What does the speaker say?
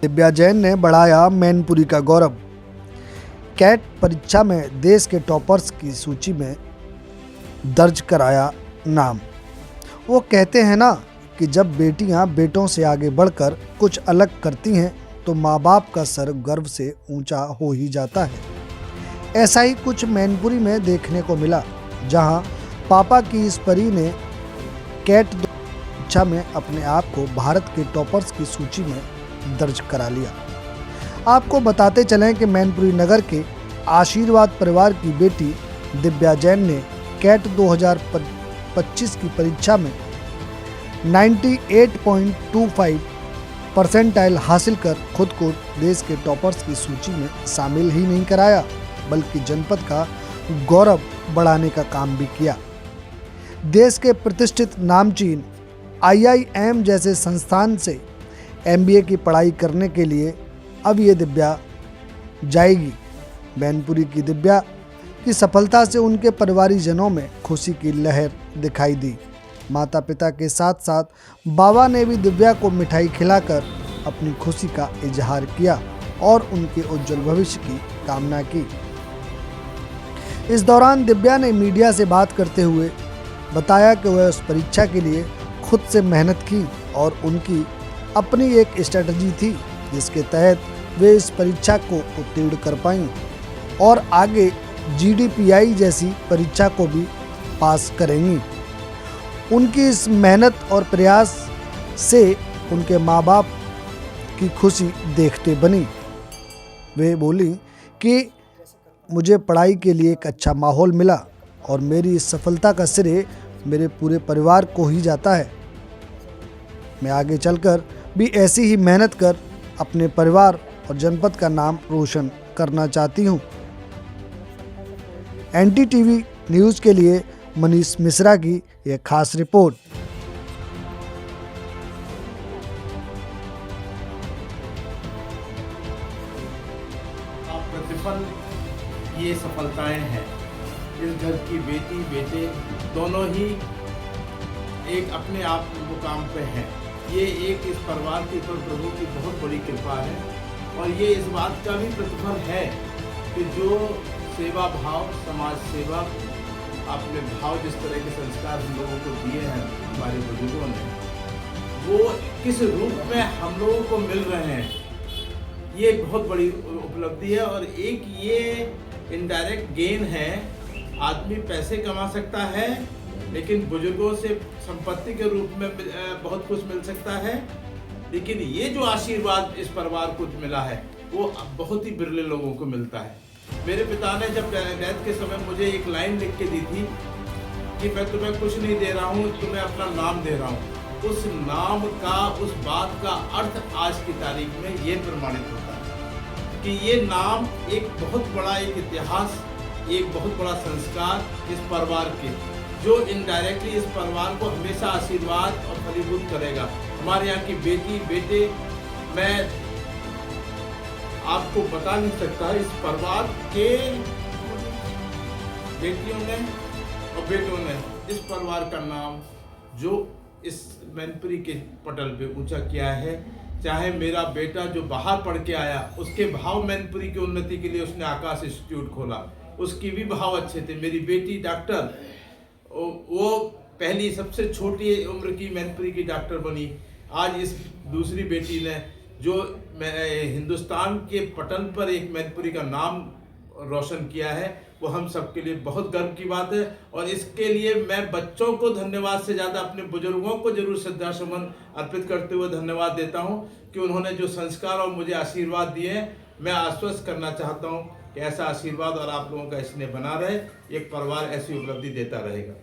दिव्या जैन ने बढ़ाया मैनपुरी का गौरव। कैट परीक्षा में देश के टॉपर्स की सूची में दर्ज कराया नाम। वो कहते हैं ना कि जब बेटियां बेटों से आगे बढ़कर कुछ अलग करती हैं तो माँ बाप का सर गर्व से ऊंचा हो ही जाता है। ऐसा ही कुछ मैनपुरी में देखने को मिला, जहां पापा की इस परी ने कैट परीक्षा में अपने आप को भारत के टॉपर्स की सूची में दर्ज करा लिया। आपको बताते चलें कि मैनपुरी नगर के आशीर्वाद परिवार की बेटी दिव्या जैन ने कैट 2025 की परीक्षा में 98.25 परसेंटाइल हासिल कर खुद को देश के टॉपर्स की सूची में शामिल ही नहीं कराया, बल्कि जनपद का गौरव बढ़ाने का काम भी किया। देश के प्रतिष्ठित नामचीन IIM जैसे संस्थान से MBA की पढ़ाई करने के लिए अब ये दिव्या जाएगी। मैनपुरी की दिव्या की सफलता से उनके परिवारीजनों में खुशी की लहर दिखाई दी। माता पिता के साथ साथ बाबा ने भी दिव्या को मिठाई खिलाकर अपनी खुशी का इजहार किया और उनके उज्जवल भविष्य की कामना की। इस दौरान दिव्या ने मीडिया से बात करते हुए बताया कि वह उस परीक्षा के लिए खुद से मेहनत की और उनकी अपनी एक स्ट्रेटजी थी जिसके तहत वे इस परीक्षा को उत्तीर्ण कर पाईं और आगे GDPI जैसी परीक्षा को भी पास करेंगी। उनकी इस मेहनत और प्रयास से उनके माँ बाप की खुशी देखते बनी। वे बोली कि मुझे पढ़ाई के लिए एक अच्छा माहौल मिला और मेरी इस सफलता का श्रेय मेरे पूरे परिवार को ही जाता है। मैं आगे चलकर भी ऐसी ही मेहनत कर अपने परिवार और जनपद का नाम रोशन करना चाहती हूँ। NDTV न्यूज़ के लिए मनीष मिश्रा की यह खास रिपोर्ट। प्रतिफल ये सफलताएं हैं। इस घर की बेटी बेटे दोनों ही एक अपने आप मुकाम पे हैं। ये एक इस परिवार के ऊपर प्रभु की बहुत बड़ी कृपा है और ये इस बात का भी प्रतिफल है कि जो सेवा भाव, समाज सेवा, आपने भाव, जिस तरह के संस्कार हम लोगों को दिए हैं हमारे बुजुर्गों ने, वो किस रूप में हम लोगों को मिल रहे हैं, ये बहुत बड़ी उपलब्धि है। और एक ये इनडायरेक्ट गेन है। आदमी पैसे कमा सकता है लेकिन बुजुर्गों से संपत्ति के रूप में बहुत कुछ मिल सकता है, लेकिन ये जो आशीर्वाद इस परिवार को मिला है वो बहुत ही बिरले लोगों को मिलता है। मेरे पिता ने जब डेथ के समय मुझे एक लाइन लिख के दी थी कि मैं तुम्हें कुछ नहीं दे रहा हूँ, तुम्हें अपना नाम दे रहा हूँ। उस नाम का, उस बात का अर्थ आज की तारीख में ये प्रमाणित होता है कि ये नाम एक बहुत बड़ा एक इतिहास, एक बहुत बड़ा संस्कार इस परिवार के, जो इनडायरेक्टली इस परिवार को हमेशा आशीर्वाद और फलीभूत करेगा। हमारे यहाँ की बेटी बेटे, मैं आपको बता नहीं सकता, इस परिवार के बेटियों ने और बेटों ने इस परिवार का नाम जो इस मैनपुरी के पटल पे ऊंचा किया है। चाहे मेरा बेटा जो बाहर पढ़ के आया, उसके भाव मैनपुरी की उन्नति के लिए उसने आकाश इंस्टीट्यूट खोला, उसकी भी भाव अच्छे थे। मेरी बेटी डॉक्टर, वो पहली सबसे छोटी उम्र की मैनपुरी की डॉक्टर बनी। आज इस दूसरी बेटी ने जो हिंदुस्तान के पटल पर एक मैनपुरी का नाम रोशन किया है, वो हम सबके लिए बहुत गर्व की बात है। और इसके लिए मैं बच्चों को धन्यवाद से ज़्यादा अपने बुजुर्गों को जरूर श्रद्धा सुमन अर्पित करते हुए धन्यवाद देता हूँ कि उन्होंने जो संस्कार और मुझे आशीर्वाद दिए हैं। मैं आश्वस्त करना चाहता हूँ कि ऐसा आशीर्वाद और आप लोगों का स्नेह बना रहे, एक परिवार ऐसी उपलब्धि देता रहेगा।